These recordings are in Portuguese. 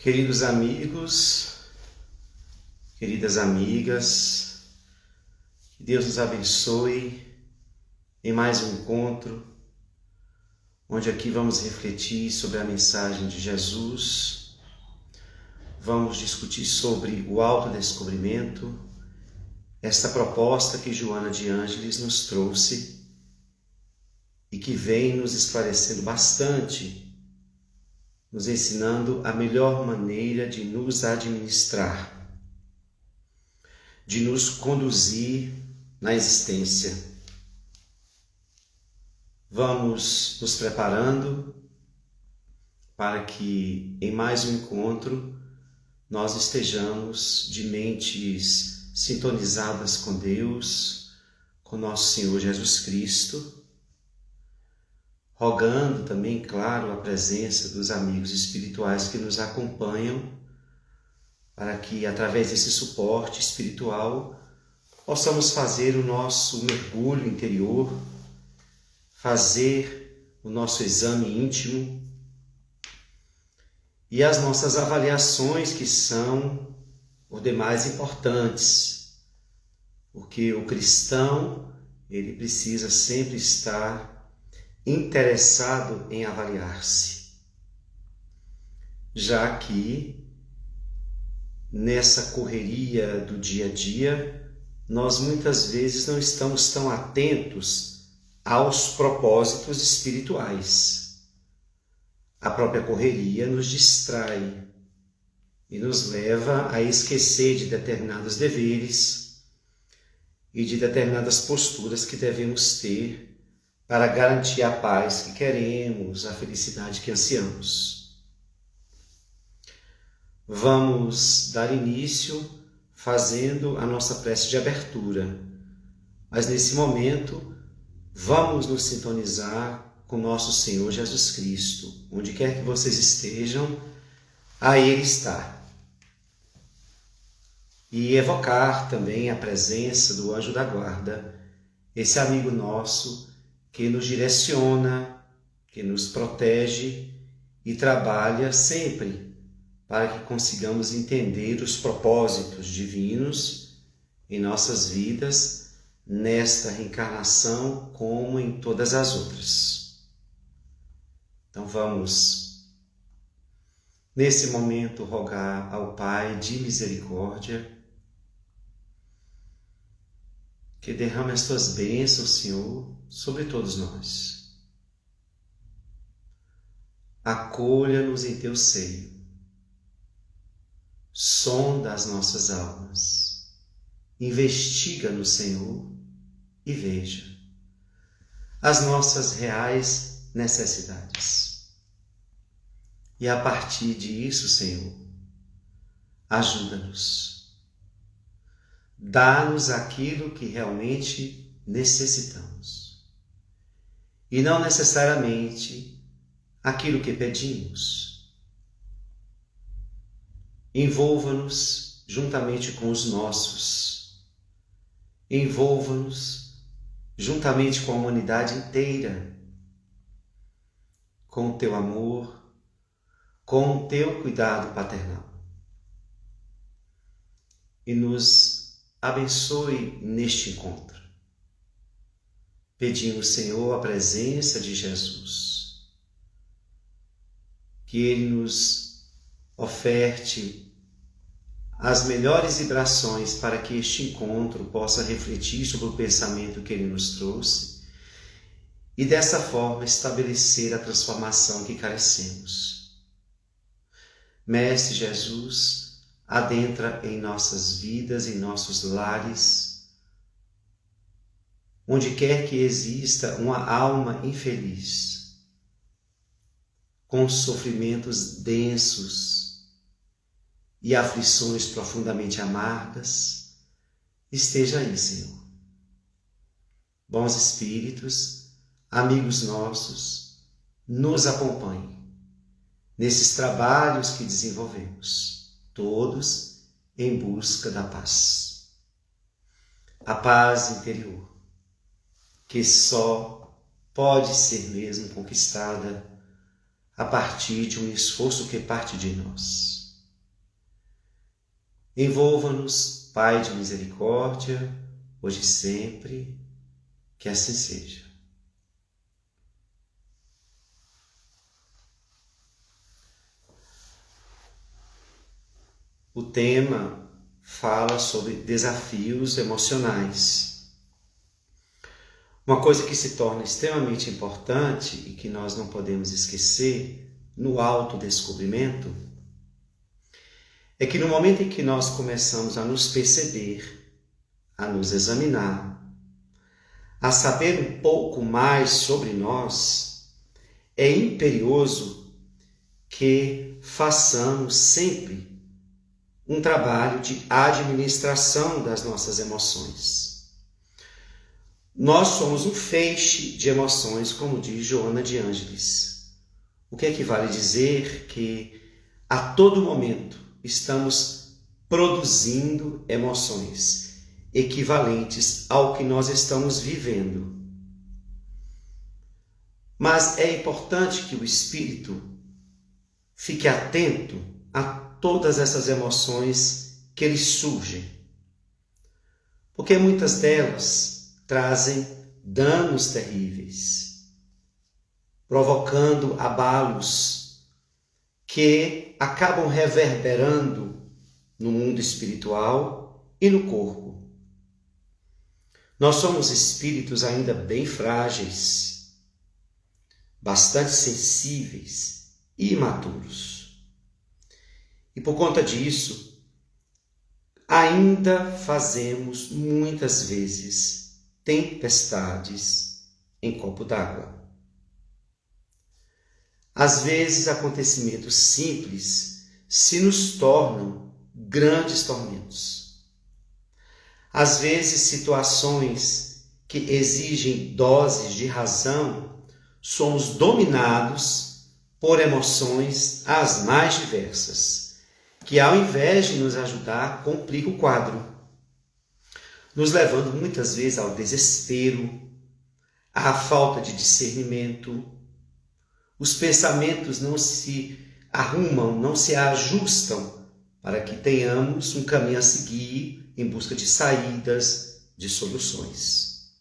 Queridos amigos, queridas amigas, que Deus nos abençoe em mais um encontro, onde aqui vamos refletir sobre a mensagem de Jesus, vamos discutir sobre o autodescobrimento, esta proposta que Joana de Ângeles nos trouxe e que vem nos esclarecendo bastante, nos ensinando a melhor maneira de nos administrar, de nos conduzir na existência. Vamos nos preparando para que em mais um encontro nós estejamos de mentes sintonizadas com Deus, com nosso Senhor Jesus Cristo, rogando também, claro, a presença dos amigos espirituais que nos acompanham, para que, através desse suporte espiritual, possamos fazer o nosso mergulho interior, fazer o nosso exame íntimo e as nossas avaliações, que são os demais importantes, porque o cristão, ele precisa sempre estar interessado em avaliar-se, já que nessa correria do dia a dia, nós muitas vezes não estamos tão atentos aos propósitos espirituais. A própria correria nos distrai e nos leva a esquecer de determinados deveres e de determinadas posturas que devemos ter para garantir a paz que queremos, a felicidade que ansiamos. Vamos dar início fazendo a nossa prece de abertura, mas nesse momento vamos nos sintonizar com nosso Senhor Jesus Cristo. Onde quer que vocês estejam, aí Ele está. E evocar também a presença do anjo da guarda, esse amigo nosso que nos direciona, que nos protege e trabalha sempre para que consigamos entender os propósitos divinos em nossas vidas, nesta reencarnação como em todas as outras. Então vamos, nesse momento, rogar ao Pai de misericórdia que derrame as tuas bênçãos, Senhor, sobre todos nós. Acolha-nos em teu seio. Sonda as nossas almas. Investiga-nos, Senhor, e veja as nossas reais necessidades. E a partir disso, Senhor, ajuda-nos. Dá-nos aquilo que realmente necessitamos. E não necessariamente aquilo que pedimos. Envolva-nos juntamente com os nossos. Envolva-nos juntamente com a humanidade inteira, com o teu amor, com o teu cuidado paternal. E nos abençoe neste encontro. Pedimos, Senhor, a presença de Jesus, que Ele nos oferte as melhores vibrações para que este encontro possa refletir sobre o pensamento que Ele nos trouxe e dessa forma estabelecer a transformação que carecemos. Mestre Jesus, adentra em nossas vidas, em nossos lares, onde quer que exista uma alma infeliz, com sofrimentos densos e aflições profundamente amargas, esteja aí, Senhor. Bons espíritos, amigos nossos, nos acompanhem nesses trabalhos que desenvolvemos, todos em busca da paz. A paz interior, que só pode ser mesmo conquistada a partir de um esforço que parte de nós. Envolva-nos, Pai de misericórdia, hoje e sempre, que assim seja. O tema fala sobre desafios emocionais. Uma coisa que se torna extremamente importante e que nós não podemos esquecer no autodescobrimento é que no momento em que nós começamos a nos perceber, a nos examinar, a saber um pouco mais sobre nós, é imperioso que façamos sempre um trabalho de administração das nossas emoções. Nós somos um feixe de emoções, como diz Joana de Ângeles. O que equivale dizer que a todo momento estamos produzindo emoções equivalentes ao que nós estamos vivendo. Mas é importante que o espírito fique atento a todas essas emoções que lhe surgem, porque muitas delas trazem danos terríveis, provocando abalos que acabam reverberando no mundo espiritual e no corpo. Nós somos espíritos ainda bem frágeis, bastante sensíveis e imaturos. E por conta disso, ainda fazemos muitas vezes tempestades em copo d'água. Às vezes, acontecimentos simples se nos tornam grandes tormentos. Às vezes, situações que exigem doses de razão, somos dominados por emoções as mais diversas, que ao invés de nos ajudar, complicam o quadro, nos levando muitas vezes ao desespero, à falta de discernimento. Os pensamentos não se arrumam, não se ajustam para que tenhamos um caminho a seguir em busca de saídas, de soluções.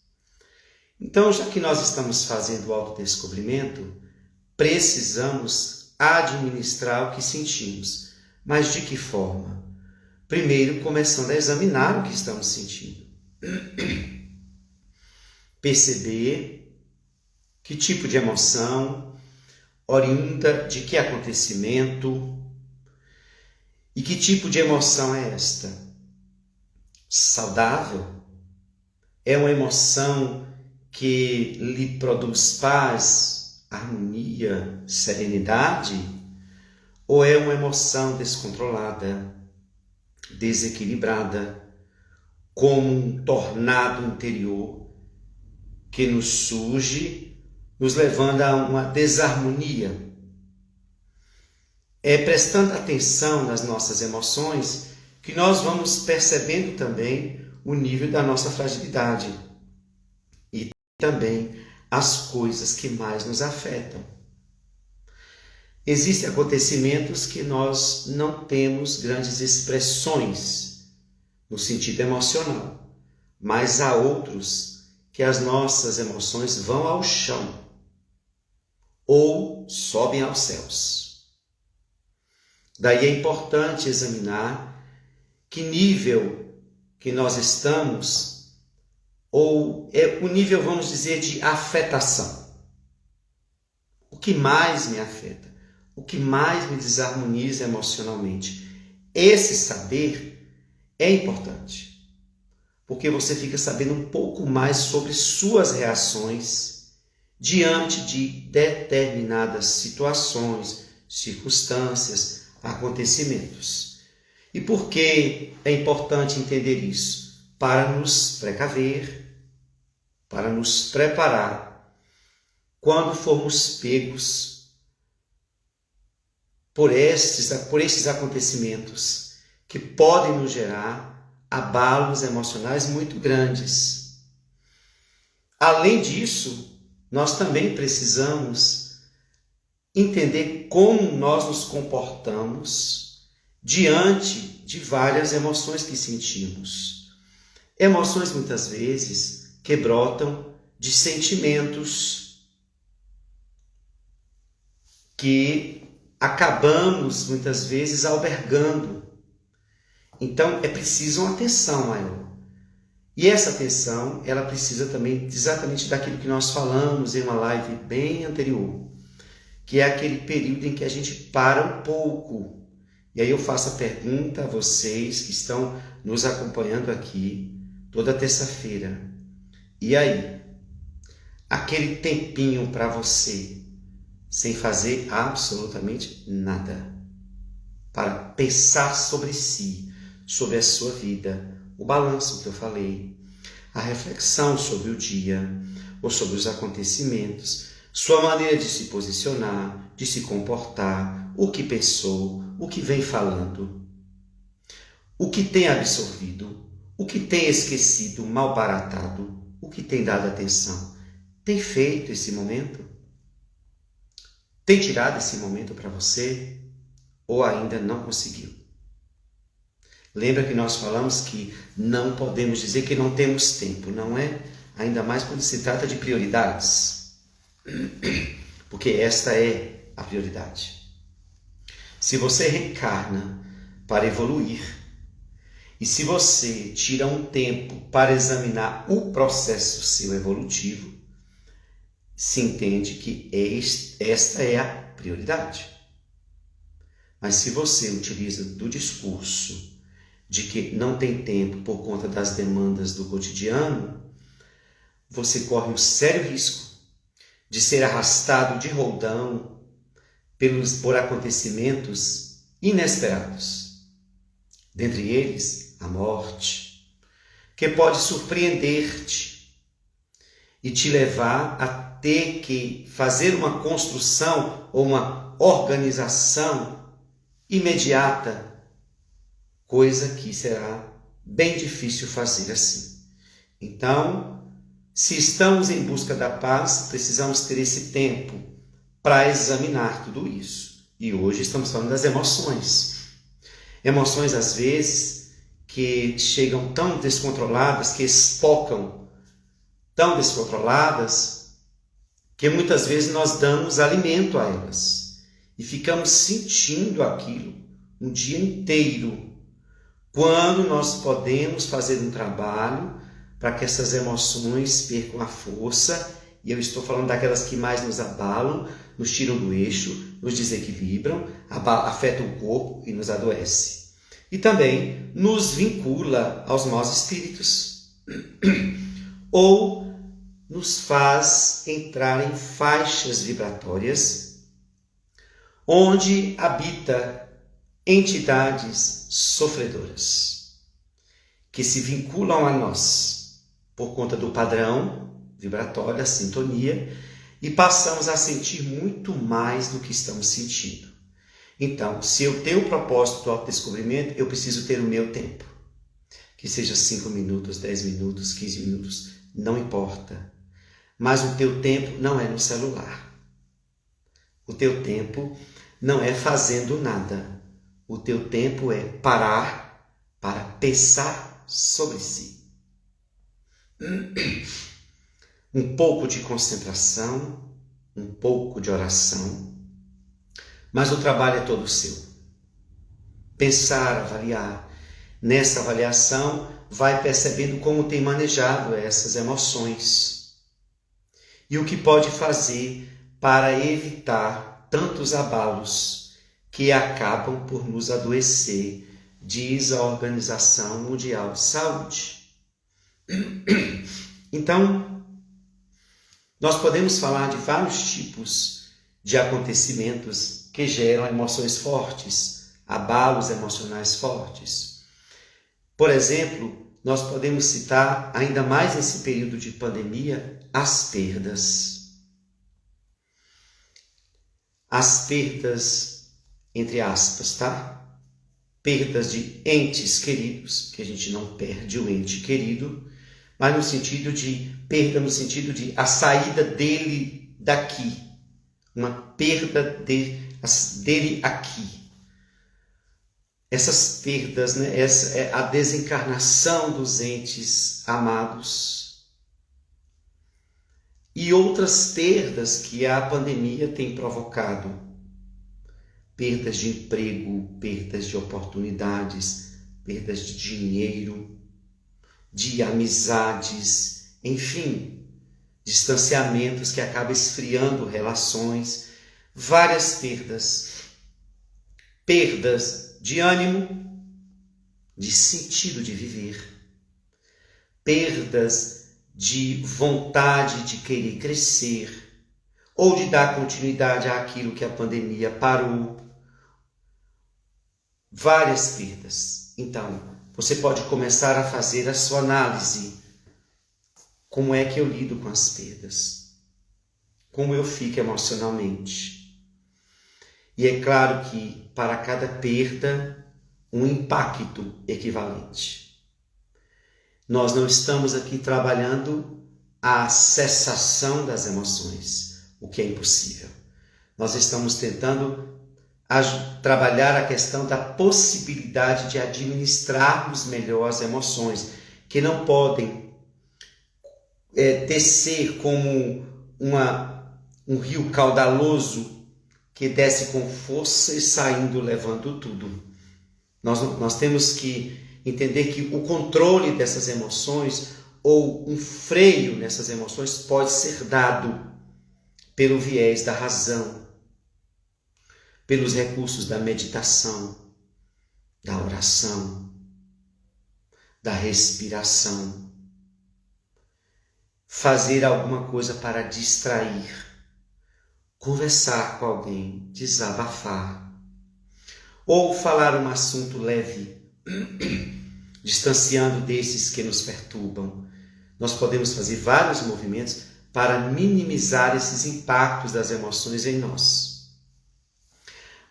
Então, já que nós estamos fazendo o autodescobrimento, precisamos administrar o que sentimos. Mas de que forma? Primeiro, começando a examinar o que estamos sentindo. Perceber que tipo de emoção, oriunda de que acontecimento e que tipo de emoção é esta? Saudável? É uma emoção que lhe produz paz, harmonia, serenidade? Ou é uma emoção descontrolada, desequilibrada, como um tornado interior que nos surge, nos levando a uma desarmonia? É prestando atenção nas nossas emoções que nós vamos percebendo também o nível da nossa fragilidade e também as coisas que mais nos afetam. Existem acontecimentos que nós não temos grandes expressões no sentido emocional, mas há outros que as nossas emoções vão ao chão ou sobem aos céus. Daí é importante examinar que nível que nós estamos, ou é o nível, vamos dizer, de afetação. O que mais me afeta? O que mais me desarmoniza emocionalmente? Esse saber é importante, porque você fica sabendo um pouco mais sobre suas reações diante de determinadas situações, circunstâncias, acontecimentos. E por que é importante entender isso? Para nos precaver, para nos preparar quando formos pegos por estes acontecimentos que podem nos gerar abalos emocionais muito grandes. Além disso, nós também precisamos entender como nós nos comportamos diante de várias emoções que sentimos. Emoções muitas vezes que brotam de sentimentos que acabamos muitas vezes albergando. Então é preciso uma atenção maior. E essa atenção, ela precisa também exatamente daquilo que nós falamos em uma live bem anterior, que é aquele período em que a gente para um pouco. E aí eu faço a pergunta a vocês que estão nos acompanhando aqui toda terça-feira. E aí? Aquele tempinho para você, sem fazer absolutamente nada, para pensar sobre si, sobre a sua vida, o balanço que eu falei, a reflexão sobre o dia ou sobre os acontecimentos, sua maneira de se posicionar, de se comportar, o que pensou, o que vem falando, o que tem absorvido, o que tem esquecido, malbaratado, o que tem dado atenção. Tem feito esse momento? Tem tirado esse momento para você? Ou ainda não conseguiu? Lembra que nós falamos que não podemos dizer que não temos tempo, não é? Ainda mais quando se trata de prioridades. Porque esta é a prioridade. Se você reencarna para evoluir, e se você tira um tempo para examinar o processo seu evolutivo, se entende que esta é a prioridade. Mas se você utiliza do discurso de que não tem tempo por conta das demandas do cotidiano, você corre o sério risco de ser arrastado de roldão por acontecimentos inesperados. Dentre eles, a morte, que pode surpreender-te e te levar a ter que fazer uma construção ou uma organização imediata, coisa que será bem difícil fazer assim. Então, se estamos em busca da paz, precisamos ter esse tempo para examinar tudo isso. E hoje estamos falando das emoções. Emoções, às vezes, que chegam tão descontroladas, que espocam tão descontroladas, que muitas vezes nós damos alimento a elas e ficamos sentindo aquilo um dia inteiro, quando nós podemos fazer um trabalho para que essas emoções percam a força, e eu estou falando daquelas que mais nos abalam, nos tiram do eixo, nos desequilibram, afetam o corpo e nos adoece. E também nos vincula aos maus espíritos, ou nos faz entrar em faixas vibratórias onde habita entidades sofredoras que se vinculam a nós por conta do padrão vibratório, a sintonia, e passamos a sentir muito mais do que estamos sentindo. Então, se eu tenho o propósito do autodescobrimento, eu preciso ter o meu tempo. Que seja 5 minutos, 10 minutos, 15 minutos, não importa. Mas o teu tempo não é no celular. O teu tempo não é fazendo nada. O teu tempo é parar para pensar sobre si. Um pouco de concentração, um pouco de oração, mas o trabalho é todo seu. Pensar, avaliar. Nessa avaliação, vai percebendo como tem manejado essas emoções e o que pode fazer para evitar tantos abalos que acabam por nos adoecer, diz a Organização Mundial de Saúde. Então, nós podemos falar de vários tipos de acontecimentos que geram emoções fortes, abalos emocionais fortes. Por exemplo, nós podemos citar, ainda mais nesse período de pandemia, as perdas. As perdas, entre aspas, tá? Perdas de entes queridos, que a gente não perde o ente querido, mas no sentido de perda, no sentido de a saída dele daqui, uma perda dele aqui. essas perdas, né? Essa é a desencarnação dos entes amados e outras perdas que a pandemia tem provocado. Perdas de emprego, perdas de oportunidades, perdas de dinheiro, de amizades, enfim, distanciamentos que acabam esfriando relações, várias perdas. Perdas de ânimo, de sentido de viver, perdas de vontade de querer crescer ou de dar continuidade àquilo que a pandemia parou. Várias perdas. Então, você pode começar a fazer a sua análise. Como é que eu lido com as perdas? Como eu fico emocionalmente? E é claro que para cada perda, um impacto equivalente. Nós não estamos aqui trabalhando a cessação das emoções, o que é impossível. Nós estamos tentando trabalhar a questão da possibilidade de administrarmos melhor as emoções, que não podem descer como um rio caudaloso que desce com força e saindo levando tudo. Nós temos que entender que o controle dessas emoções ou um freio nessas emoções pode ser dado pelo viés da razão, pelos recursos da meditação, da oração, da respiração. Fazer alguma coisa para distrair, conversar com alguém, desabafar, ou falar um assunto leve, distanciando desses que nos perturbam. Nós podemos fazer vários movimentos para minimizar esses impactos das emoções em nós.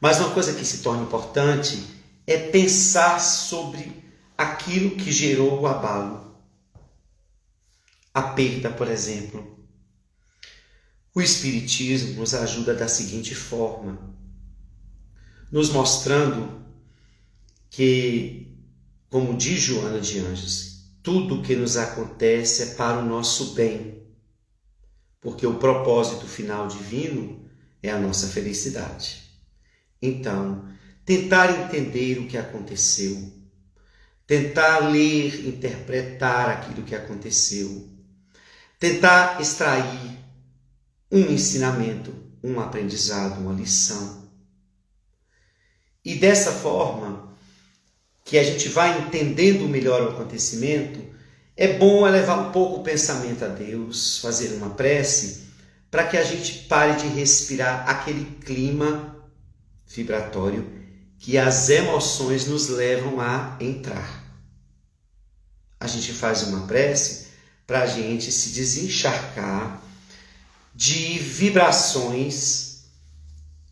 Mas uma coisa que se torna importante é pensar sobre aquilo que gerou o abalo. A perda, por exemplo. O Espiritismo nos ajuda da seguinte forma, nos mostrando que, como diz Joana de Ângeles, tudo o que nos acontece é para o nosso bem, porque o propósito final divino é a nossa felicidade. Então, tentar entender o que aconteceu, tentar ler, interpretar aquilo que aconteceu, tentar extrair um ensinamento, um aprendizado, uma lição. E dessa forma, que a gente vai entendendo melhor o acontecimento, é bom elevar um pouco o pensamento a Deus, fazer uma prece, para que a gente pare de respirar aquele clima vibratório que as emoções nos levam a entrar. A gente faz uma prece para a gente se desencharcar de vibrações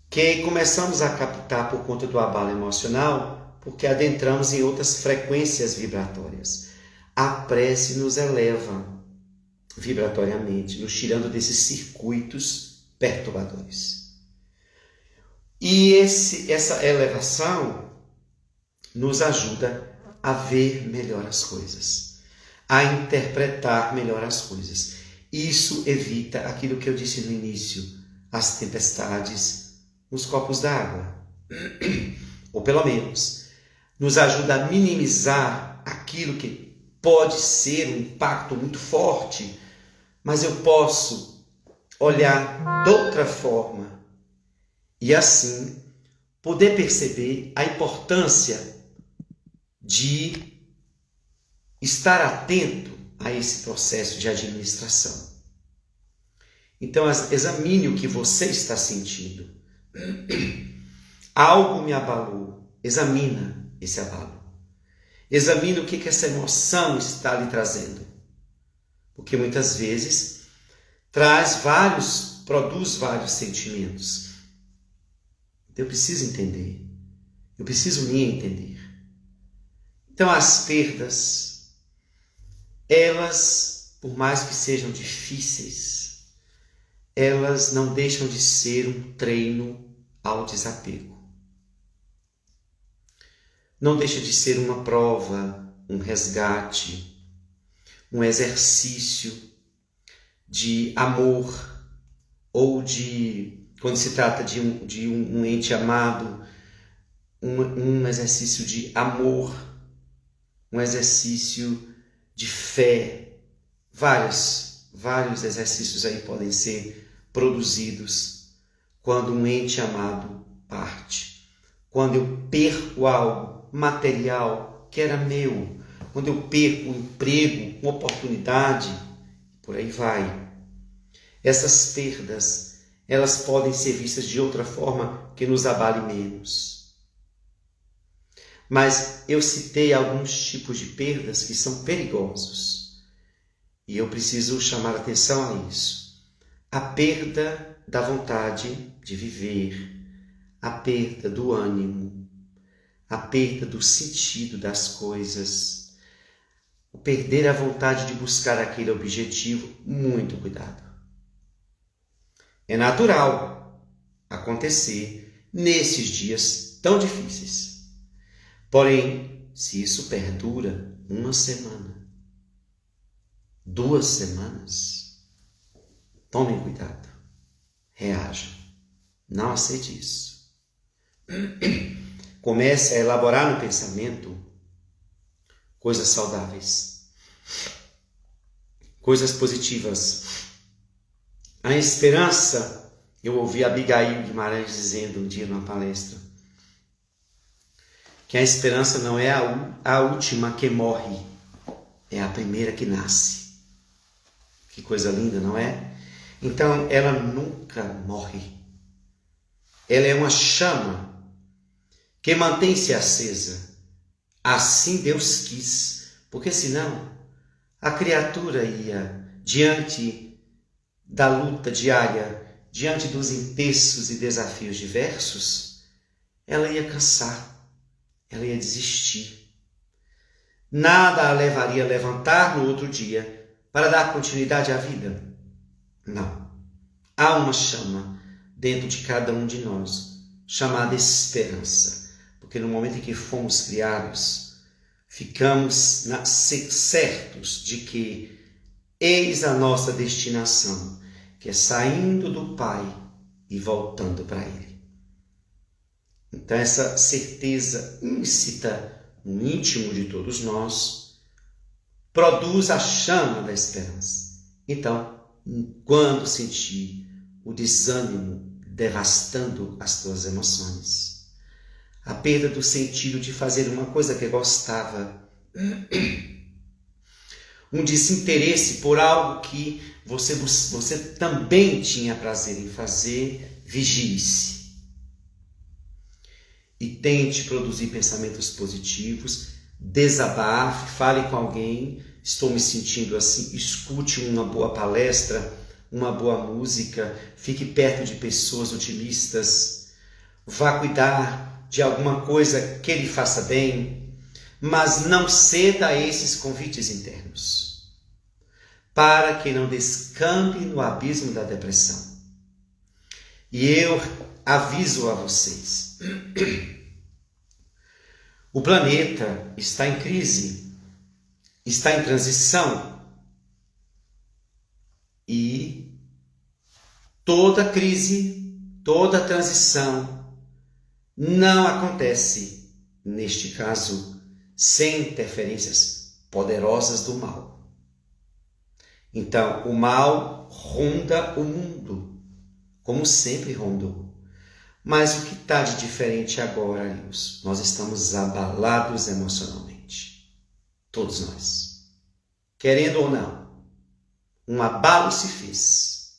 que começamos a captar por conta do abalo emocional, porque adentramos em outras frequências vibratórias. A prece nos eleva vibratoriamente, nos tirando desses circuitos perturbadores. E essa elevação nos ajuda a ver melhor as coisas, a interpretar melhor as coisas. Isso evita aquilo que eu disse no início, as tempestades nos copos d'água. Ou pelo menos, nos ajuda a minimizar aquilo que pode ser um impacto muito forte, mas eu posso olhar de outra forma e assim poder perceber a importância de estar atento a esse processo de administração. Então, examine o que você está sentindo. Algo me abalou. Examina esse abalo. Examine o que essa emoção está lhe trazendo. Porque muitas vezes produz vários sentimentos. Eu preciso entender. Eu preciso me entender. Então, as perdas, elas, por mais que sejam difíceis, elas não deixam de ser um treino ao desapego. não deixa de ser uma prova, um resgate, um exercício de amor, ou de, quando se trata de um ente amado, um exercício de amor, um exercício de fé. Vários exercícios aí podem ser produzidos quando um ente amado parte. Quando eu perco algo material que era meu, quando eu perco um emprego, uma oportunidade, por aí vai. Essas perdas, elas podem ser vistas de outra forma que nos abale menos. Mas eu citei alguns tipos de perdas que são perigosos. E eu preciso chamar atenção a isso. A perda da vontade de viver, a perda do ânimo, a perda do sentido das coisas, o perder a vontade de buscar aquele objetivo, muito cuidado. É natural acontecer nesses dias tão difíceis. Porém, se isso perdura 1 semana, 2 semanas, tomem cuidado, reajam, não aceite isso. Comece a elaborar no pensamento coisas saudáveis, coisas positivas. A esperança, eu ouvi Abigail Guimarães dizendo um dia numa palestra, que a esperança não é a última que morre, é a primeira que nasce. Que coisa linda, não é? Então, ela nunca morre. Ela é uma chama que mantém-se acesa. Assim Deus quis, porque senão a criatura ia, diante da luta diária, diante dos empeços e desafios diversos, ela ia cansar, ela ia desistir. Nada a levaria a levantar no outro dia para dar continuidade à vida. Não. Há uma chama dentro de cada um de nós, chamada esperança. Porque no momento em que fomos criados, ficamos certos de que eis a nossa destinação, que é saindo do Pai e voltando para Ele. Então essa certeza íncita no íntimo de todos nós produz a chama da esperança. Então, quando sentir o desânimo devastando as tuas emoções, a perda do sentido de fazer uma coisa que gostava, um desinteresse por algo que você também tinha prazer em fazer, vigie-se. E tente produzir pensamentos positivos, desabafe, fale com alguém, estou me sentindo assim, escute uma boa palestra, uma boa música, fique perto de pessoas otimistas, vá cuidar de alguma coisa que lhe faça bem, mas não ceda a esses convites internos, para que não descambe no abismo da depressão. E eu aviso a vocês, o planeta está em crise, está em transição, e toda crise, toda transição não acontece, neste caso, sem interferências poderosas do mal. Então, o mal ronda o mundo, como sempre rondou. Mas o que está de diferente agora, amigos? Nós estamos abalados emocionalmente. Todos nós. Querendo ou não, um abalo se fez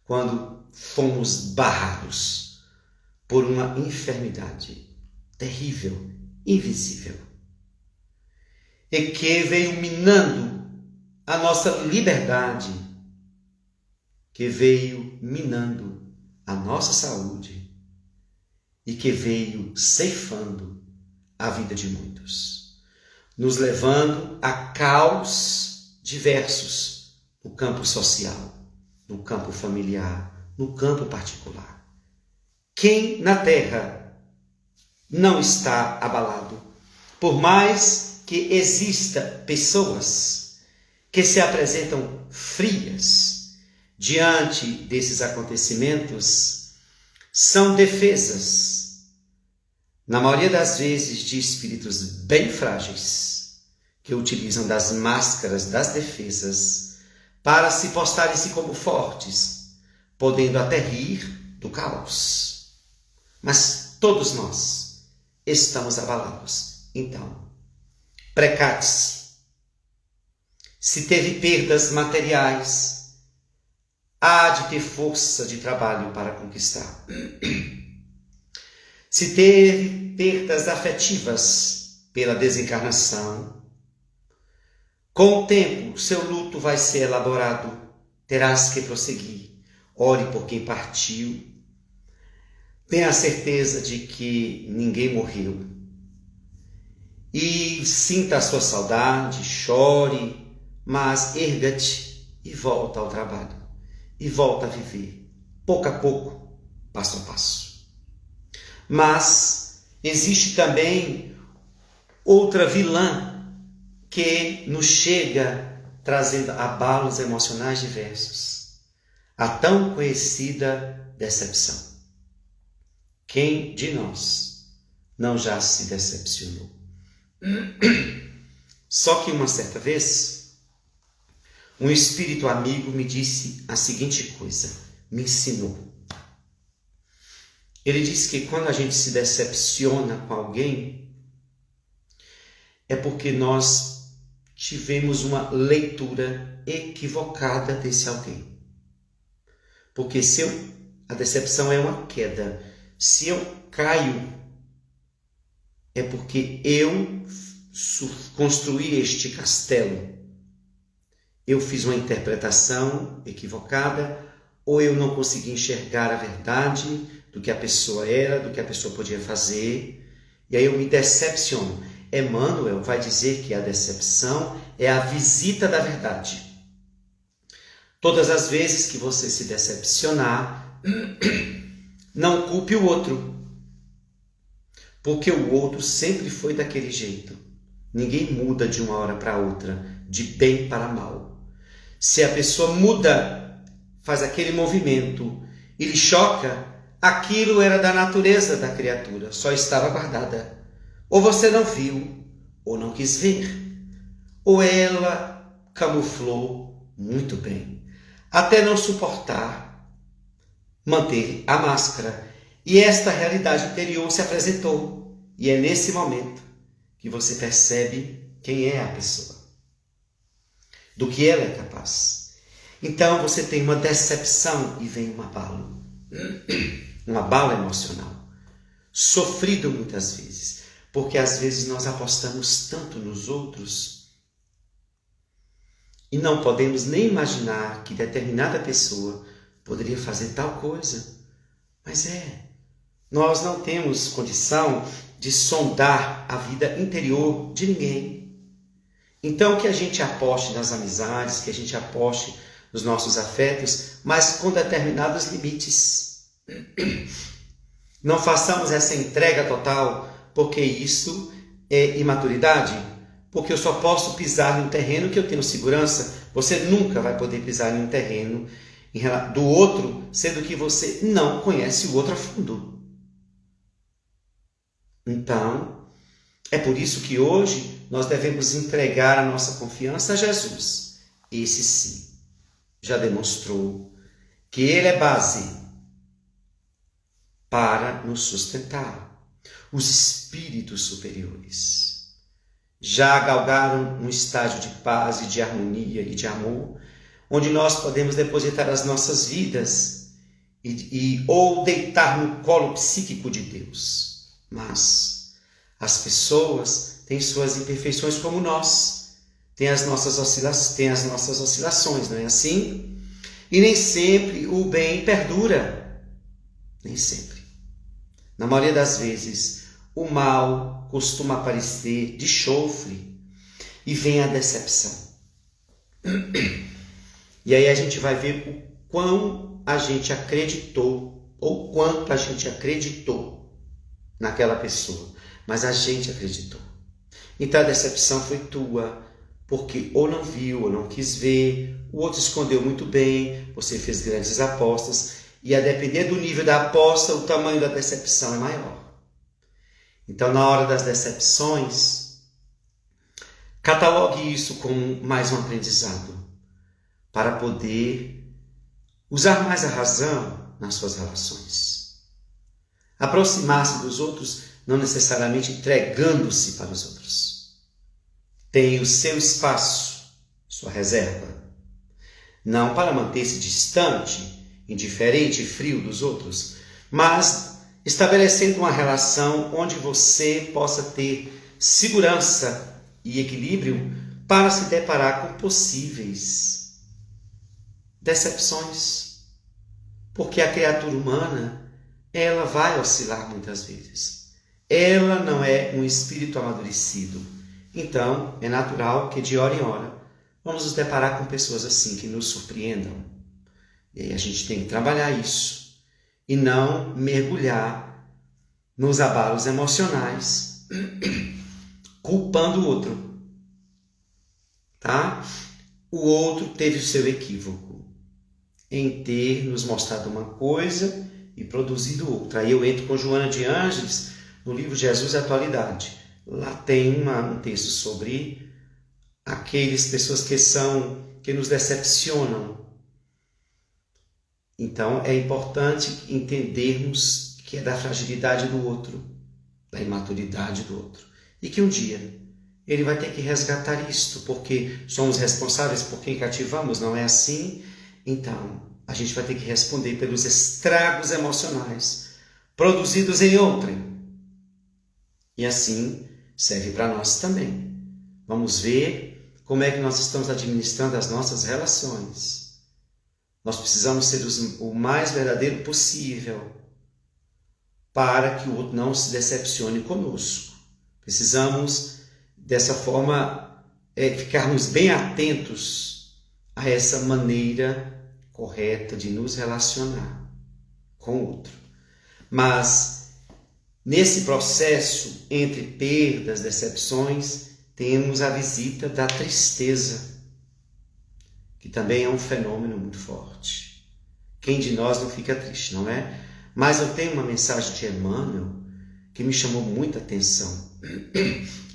quando fomos barrados por uma enfermidade terrível, invisível, e que veio minando a nossa liberdade, que veio minando a nossa saúde e que veio ceifando a vida de muitos, nos levando a caos diversos no campo social, no campo familiar, no campo particular. Quem na terra não está abalado Por mais que exista pessoas que se apresentam frias diante desses acontecimentos, são defesas, na maioria das vezes, de espíritos bem frágeis, que utilizam das máscaras das defesas para se postarem-se como fortes, podendo até rir do caos. Mas todos nós estamos abalados. Então, precate-se. Se teve perdas materiais, há de ter força de trabalho para conquistar. Se teve perdas afetivas pela desencarnação, com o tempo seu luto vai ser elaborado, terás que prosseguir. Ore por quem partiu. Tenha a certeza de que ninguém morreu. E sinta a sua saudade, chore, mas erga-te e volta ao trabalho. E volta a viver, pouco a pouco, passo a passo. Mas existe também outra vilã que nos chega trazendo abalos emocionais diversos. A tão conhecida decepção. Quem de nós não já se decepcionou? Só que uma certa vez, um espírito amigo me disse a seguinte coisa, me ensinou. Ele disse que quando a gente se decepciona com alguém, é porque nós tivemos uma leitura equivocada desse alguém. Porque a decepção é uma queda. Se eu caio, é porque eu construí este castelo. Eu fiz uma interpretação equivocada, ou eu não consegui enxergar a verdade do que a pessoa era, do que a pessoa podia fazer, e aí eu me decepciono. Emmanuel vai dizer que a decepção é a visita da verdade. Todas as vezes que você se decepcionar, não culpe o outro, porque o outro sempre foi daquele jeito. Ninguém muda de uma hora para outra, de bem para mal. Se a pessoa muda, faz aquele movimento e lhe choca, aquilo era da natureza da criatura, só estava guardada. Ou você não viu, ou não quis ver, ou ela camuflou muito bem, até não suportar manter a máscara. E esta realidade interior se apresentou. E é nesse momento que você percebe quem é a pessoa, do que ela é capaz. Então você tem uma decepção e vem um abalo emocional, sofrido muitas vezes, porque às vezes nós apostamos tanto nos outros e não podemos nem imaginar que determinada pessoa poderia fazer tal coisa. Mas nós não temos condição de sondar a vida interior de ninguém. Então que a gente aposte nas amizades, que a gente aposte nos nossos afetos, mas com determinados limites. Não façamos essa entrega total, porque isso é imaturidade. Porque eu só posso pisar em um terreno que eu tenho segurança. Você nunca vai poder pisar em um terreno do outro, sendo que você não conhece o outro a fundo. Então, é por isso que hoje nós devemos entregar a nossa confiança a Jesus. Esse sim, já demonstrou que Ele é base para nos sustentar. Os espíritos superiores já galgaram um estágio de paz e de harmonia e de amor, onde nós podemos depositar as nossas vidas ou deitar no colo psíquico de Deus. Mas as pessoas têm suas imperfeições como nós, têm as nossas oscilações, não é assim? E nem sempre o bem perdura, nem sempre. Na maioria das vezes, o mal costuma aparecer de chofre e vem a decepção. E aí a gente vai ver o quão a gente acreditou, ou quanto a gente acreditou naquela pessoa. Mas a gente acreditou. Então a decepção foi tua, porque ou não viu, ou não quis ver, o outro escondeu muito bem, você fez grandes apostas, e a depender do nível da aposta, o tamanho da decepção é maior. Então, na hora das decepções, catalogue isso como mais um aprendizado, para poder usar mais a razão nas suas relações. Aproximar-se dos outros, não necessariamente entregando-se para os outros. Tem o seu espaço, sua reserva. Não para manter-se distante, indiferente e frio dos outros, mas estabelecendo uma relação onde você possa ter segurança e equilíbrio para se deparar com possíveis decepções. Porque a criatura humana, ela vai oscilar muitas vezes. Ela não é um espírito amadurecido. Então, é natural que de hora em hora vamos nos deparar com pessoas assim que nos surpreendam. E aí a gente tem que trabalhar isso e não mergulhar nos abalos emocionais culpando o outro. Tá? O outro teve o seu equívoco em ter nos mostrado uma coisa e produzido outra. Aí eu entro com Joana de Ângeles no livro Jesus e Atualidade. Lá tem um texto sobre aquelas pessoas que nos decepcionam. Então é importante entendermos que é da fragilidade do outro, da imaturidade do outro. E que um dia ele vai ter que resgatar isto, porque somos responsáveis por quem cativamos, não é assim? Então, a gente vai ter que responder pelos estragos emocionais produzidos em outrem. E assim serve para nós também. Vamos ver como é que nós estamos administrando as nossas relações. Nós precisamos ser o mais verdadeiro possível para que o outro não se decepcione conosco. Precisamos, dessa forma, ficarmos bem atentos a essa maneira correta de nos relacionar com o outro. Mas, nesse processo, entre perdas, decepções, temos a visita da tristeza, que também é um fenômeno muito forte. Quem de nós não fica triste, não é? Mas eu tenho uma mensagem de Emmanuel que me chamou muita atenção.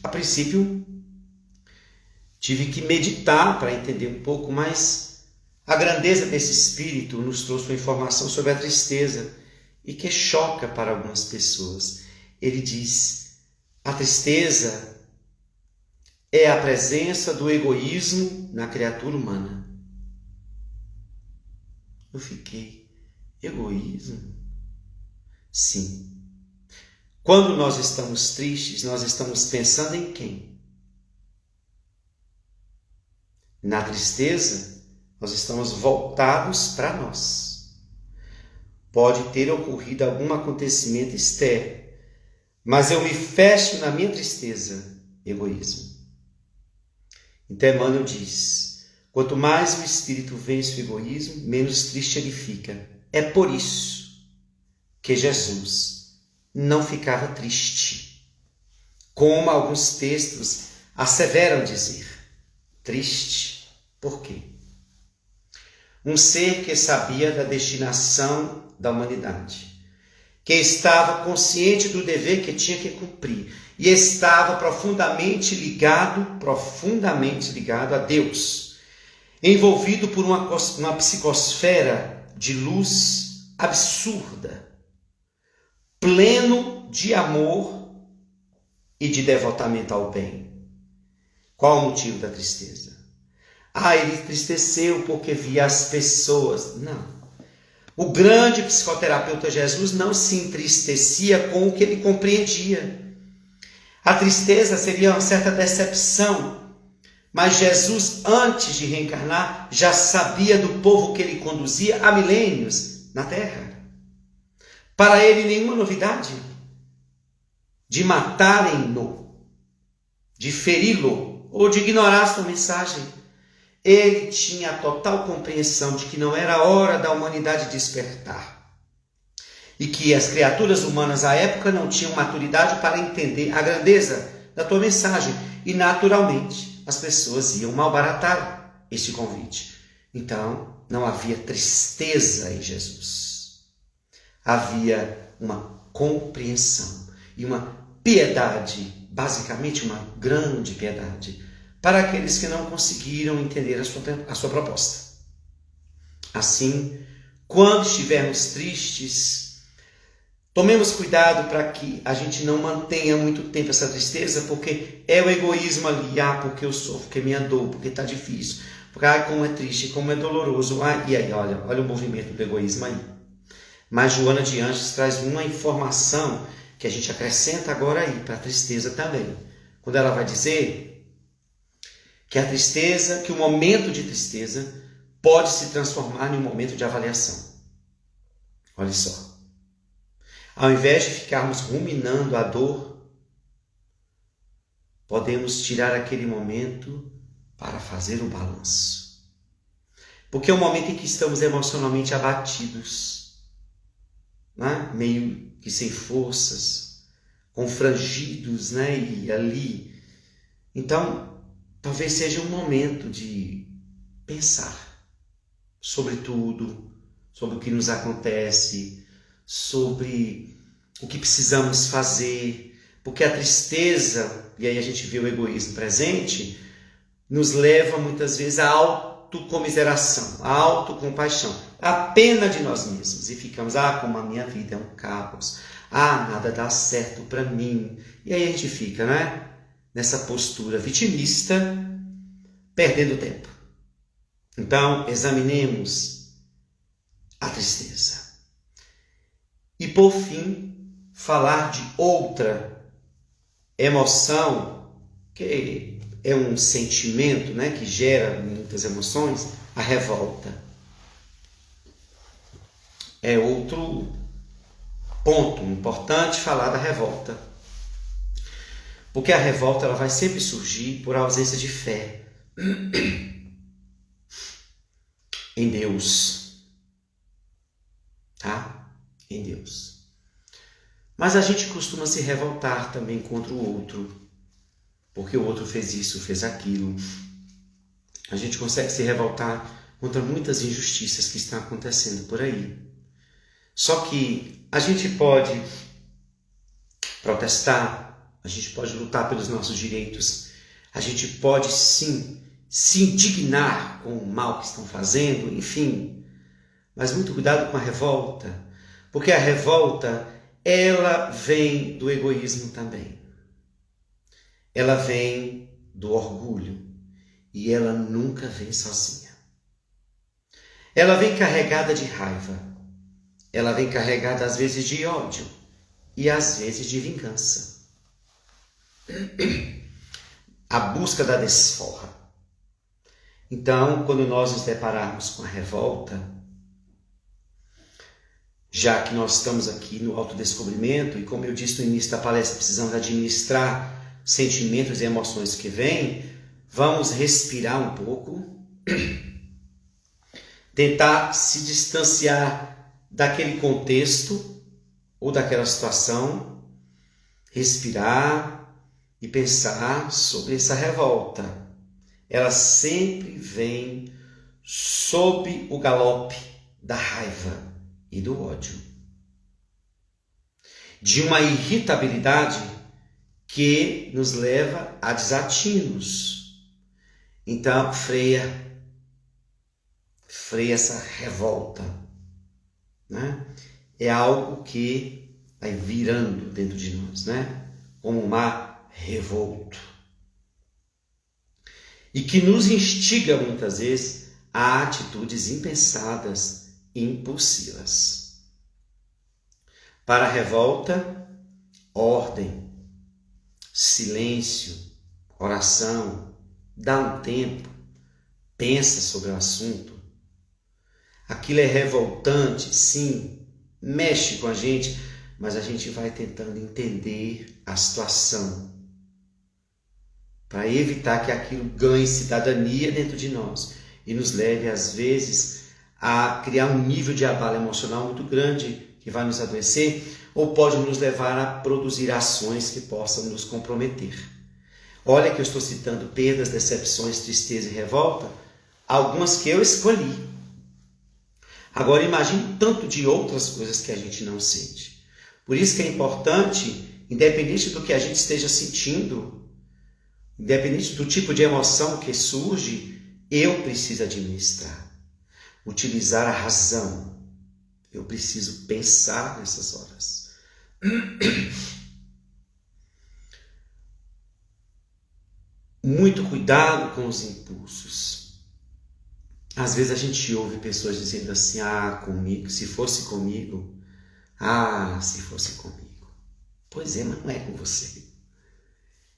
A princípio, tive que meditar para entender um pouco, mas a grandeza desse espírito nos trouxe uma informação sobre a tristeza e que choca para algumas pessoas. Ele diz: a tristeza é a presença do egoísmo na criatura humana. Eu fiquei, egoísmo? Sim. Quando nós estamos tristes, nós estamos pensando em quem? Na tristeza, nós estamos voltados para nós. Pode ter ocorrido algum acontecimento externo, mas eu me fecho na minha tristeza, egoísmo. Então Emmanuel diz: quanto mais o espírito vence o egoísmo, menos triste ele fica. É por isso que Jesus não ficava triste, como alguns textos asseveram dizer. Triste. Por quê? Um ser que sabia da destinação da humanidade, que estava consciente do dever que tinha que cumprir e estava profundamente ligado a Deus, envolvido por uma psicosfera de luz absurda, pleno de amor e de devotamento ao bem. Qual o motivo da tristeza? Ele entristeceu porque via as pessoas. Não. O grande psicoterapeuta Jesus não se entristecia com o que ele compreendia. A tristeza seria uma certa decepção, mas Jesus, antes de reencarnar, já sabia do povo que ele conduzia há milênios na Terra. Para ele, nenhuma novidade de matarem-no, de feri-lo ou de ignorar sua mensagem. Ele tinha a total compreensão de que não era hora da humanidade despertar e que as criaturas humanas à época não tinham maturidade para entender a grandeza da tua mensagem. e naturalmente as pessoas iam malbaratar este convite. Então, não havia tristeza em Jesus. Havia uma compreensão e uma piedade, basicamente uma grande piedade, para aqueles que não conseguiram entender a sua proposta. Assim, quando estivermos tristes, tomemos cuidado para que a gente não mantenha muito tempo essa tristeza, porque é o egoísmo ali, porque eu sofro, porque é minha dor, porque está difícil, porque como é triste, como é doloroso, e aí, olha o movimento do egoísmo aí. Mas Joana de Ângeles traz uma informação que a gente acrescenta agora aí para a tristeza também. Quando ela vai dizer que a tristeza, que o momento de tristeza pode se transformar em um momento de avaliação. Olha só. Ao invés de ficarmos ruminando a dor, podemos tirar aquele momento para fazer o balanço. Porque é um momento em que estamos emocionalmente abatidos, né? Meio que sem forças, confrangidos, né? E ali. Então, talvez seja um momento de pensar sobre tudo, sobre o que nos acontece, sobre o que precisamos fazer, porque a tristeza, e aí a gente vê o egoísmo presente, nos leva muitas vezes à autocomiseração, à autocompaixão, à pena de nós mesmos, e ficamos, como a minha vida é um caos, nada dá certo para mim, e aí a gente fica, né, nessa postura vitimista, perdendo tempo. Então, examinemos a tristeza. E, por fim, falar de outra emoção, que é um sentimento, né, que gera muitas emoções, a revolta. É outro ponto importante falar da revolta. Porque a revolta ela vai sempre surgir por ausência de fé em Deus. Tá? Em Deus. Mas a gente costuma se revoltar também contra o outro, porque o outro fez isso, fez aquilo. A gente consegue se revoltar contra muitas injustiças que estão acontecendo por aí. Só que a gente pode protestar, a gente pode lutar pelos nossos direitos, a gente pode sim se indignar com o mal que estão fazendo, enfim. Mas muito cuidado com a revolta, porque a revolta, ela vem do egoísmo também. Ela vem do orgulho e ela nunca vem sozinha. Ela vem carregada de raiva, ela vem carregada às vezes de ódio e às vezes de vingança. A busca da desforra. Então, quando nós nos depararmos com a revolta, já que nós estamos aqui no autodescobrimento, e como eu disse no início da palestra, precisamos administrar sentimentos e emoções que vêm, vamos respirar um pouco, tentar se distanciar daquele contexto ou daquela situação, respirar e pensar sobre essa revolta. Ela sempre vem sob o galope da raiva e do ódio, de uma irritabilidade que nos leva a desatinos. Então, freia essa revolta, né? É algo que vai virando dentro de nós, né? Como um mar revolto. E que nos instiga muitas vezes a atitudes impensadas e impulsivas. Para a revolta, ordem, silêncio, oração, dá um tempo, pensa sobre o assunto. Aquilo é revoltante, sim, mexe com a gente, mas a gente vai tentando entender a situação para evitar que aquilo ganhe cidadania dentro de nós e nos leve, às vezes, a criar um nível de abalo emocional muito grande que vai nos adoecer ou pode nos levar a produzir ações que possam nos comprometer. Olha que eu estou citando perdas, decepções, tristeza e revolta, algumas que eu escolhi. Agora imagine tanto de outras coisas que a gente não sente. Por isso que é importante, independente do que a gente esteja sentindo, independente do tipo de emoção que surge, eu preciso administrar, utilizar a razão. Eu preciso pensar nessas horas. Muito cuidado com os impulsos. Às vezes a gente ouve pessoas dizendo assim, comigo, se fosse comigo, se fosse comigo. Pois é, mas não é com você.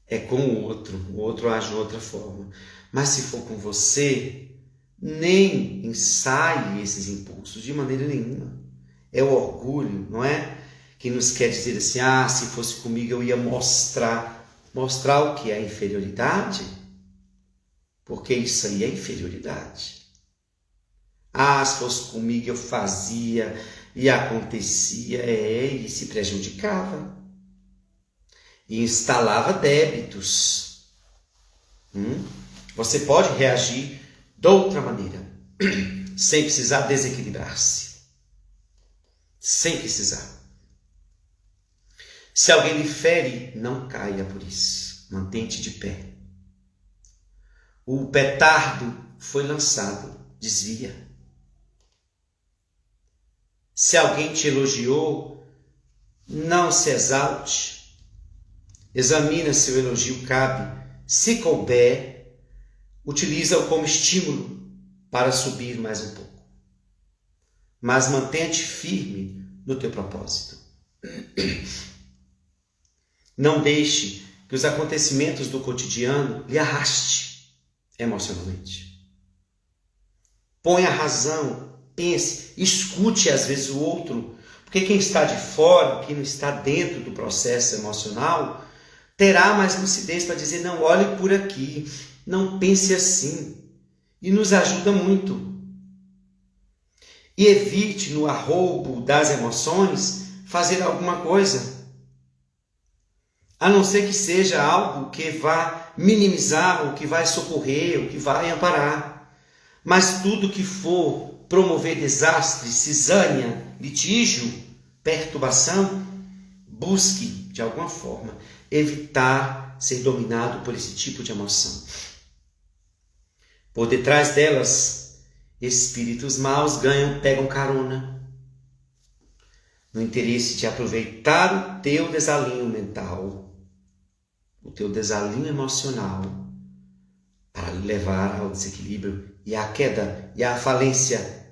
É com o outro age de outra forma. Mas se for com você, nem ensaie esses impulsos de maneira nenhuma. É o orgulho, não é? Que nos quer dizer assim, se fosse comigo eu ia mostrar. Mostrar o que é inferioridade? Porque isso aí é inferioridade. Se fosse comigo eu fazia e acontecia, e se prejudicava. E instalava débitos. Você pode reagir de outra maneira, sem precisar desequilibrar-se. Sem precisar. Se alguém lhe fere, não caia por isso. Mantente de pé. O petardo foi lançado, desvia. Se alguém te elogiou, não se exalte. Examina se o elogio cabe. Se couber, utiliza-o como estímulo para subir mais um pouco. Mas mantente firme no teu propósito. Não deixe que os acontecimentos do cotidiano lhe arraste emocionalmente. Põe a razão, pense, escute às vezes o outro, porque quem está de fora, quem não está dentro do processo emocional, terá mais lucidez para dizer, não, olhe por aqui, não pense assim, e nos ajuda muito. E evite no arroubo das emoções fazer alguma coisa, a não ser que seja algo que vá minimizar, ou que vai socorrer, ou que vai amparar. Mas tudo que for promover desastre, cisânia, litígio, perturbação, busque, de alguma forma, evitar ser dominado por esse tipo de emoção. Por detrás delas, espíritos maus pegam carona, no interesse de aproveitar o teu desalinho mental, o teu desalinho emocional, para lhe levar ao desequilíbrio e à queda e à falência.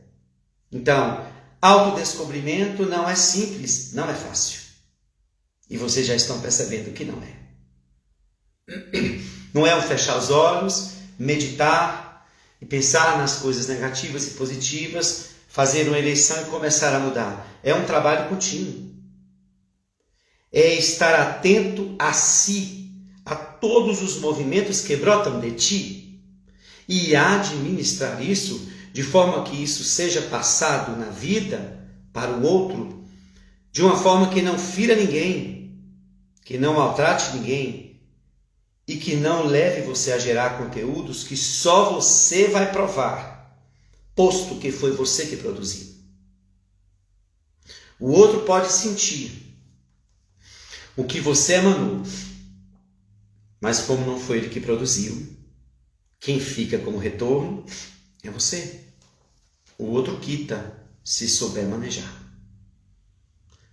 Então, autodescobrimento não é simples, não é fácil. E vocês já estão percebendo que não é. Não é um fechar os olhos, meditar e pensar nas coisas negativas e positivas, fazer uma eleição e começar a mudar. É um trabalho contínuo. É estar atento a si, a todos os movimentos que brotam de ti e administrar isso de forma que isso seja passado na vida para o outro de uma forma que não fira ninguém, que não maltrate ninguém e que não leve você a gerar conteúdos que só você vai provar, posto que foi você que produziu. O outro pode sentir o que você emanou, mas como não foi ele que produziu, quem fica como retorno é você. O outro quita se souber manejar.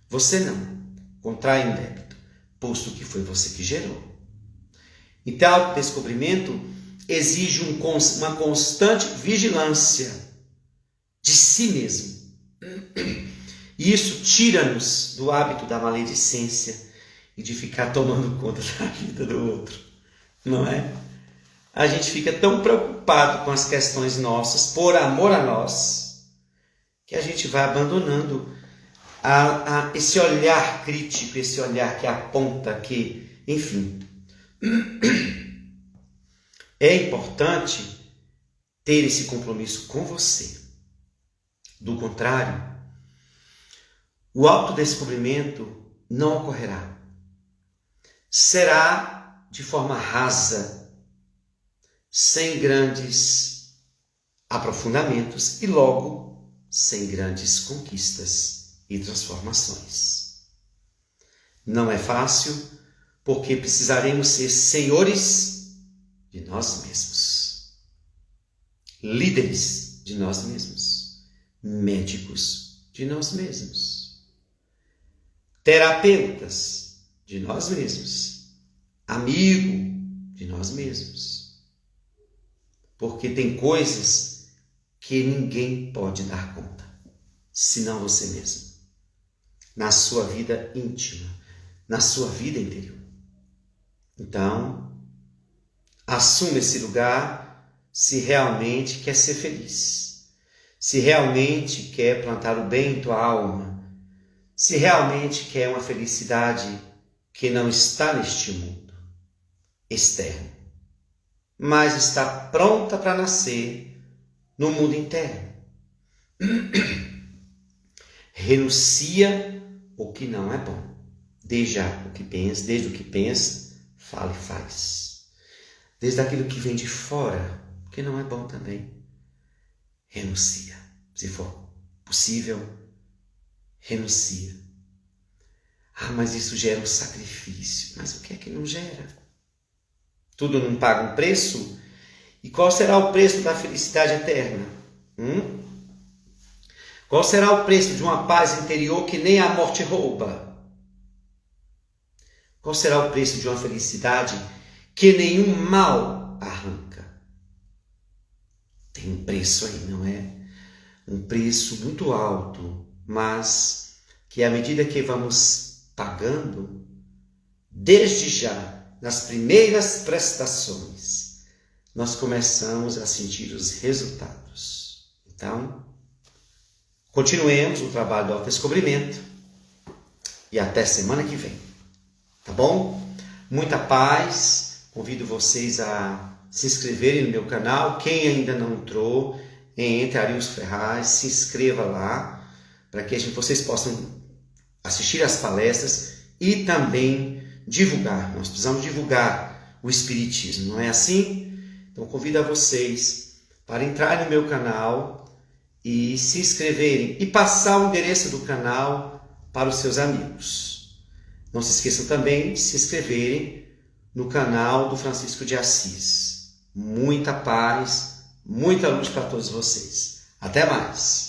Você não. Contrai um débito, posto que foi você que gerou. Então, o autodescobrimento exige uma constante vigilância de si mesmo. E isso tira-nos do hábito da maledicência e de ficar tomando conta da vida do outro, não é? A gente fica tão preocupado com as questões nossas, por amor a nós, que a gente vai abandonando esse olhar crítico, esse olhar que aponta, que, enfim. É importante ter esse compromisso com você. Do contrário, o autodescobrimento não ocorrerá. Será de forma rasa, sem grandes aprofundamentos e logo sem grandes conquistas e transformações. Não é fácil, porque precisaremos ser senhores de nós mesmos, líderes de nós mesmos, médicos de nós mesmos, terapeutas de nós mesmos, amigo de nós mesmos. Porque tem coisas que ninguém pode dar conta, senão você mesmo, na sua vida íntima, na sua vida interior. Então, assuma esse lugar se realmente quer ser feliz, se realmente quer plantar o bem em tua alma, se realmente quer uma felicidade que não está neste mundo externo, mas está pronta para nascer no mundo interno. Renuncia o que não é bom, desde o que pensa, fala e faz. Desde aquilo que vem de fora, que não é bom também, renuncia. Se for possível, renuncia. Mas isso gera um sacrifício. Mas o que é que não gera? Tudo não paga um preço? E qual será o preço da felicidade eterna? Qual será o preço de uma paz interior que nem a morte rouba? Qual será o preço de uma felicidade que nenhum mal arranca? Tem um preço aí, não é? Um preço muito alto, mas que à medida que vamos pagando, desde já, nas primeiras prestações, nós começamos a sentir os resultados. Então, continuemos o trabalho do autodescobrimento e até semana que vem. Tá bom? Muita paz. Convido vocês a se inscreverem no meu canal. Quem ainda não entrou, entre Arilson Ferraz, se inscreva lá, para que vocês possam assistir às palestras e também divulgar. Nós precisamos divulgar o Espiritismo, não é assim? Então convido a vocês para entrarem no meu canal e se inscreverem e passar o endereço do canal para os seus amigos. Não se esqueçam também de se inscreverem no canal do Francisco de Assis. Muita paz, muita luz para todos vocês. Até mais!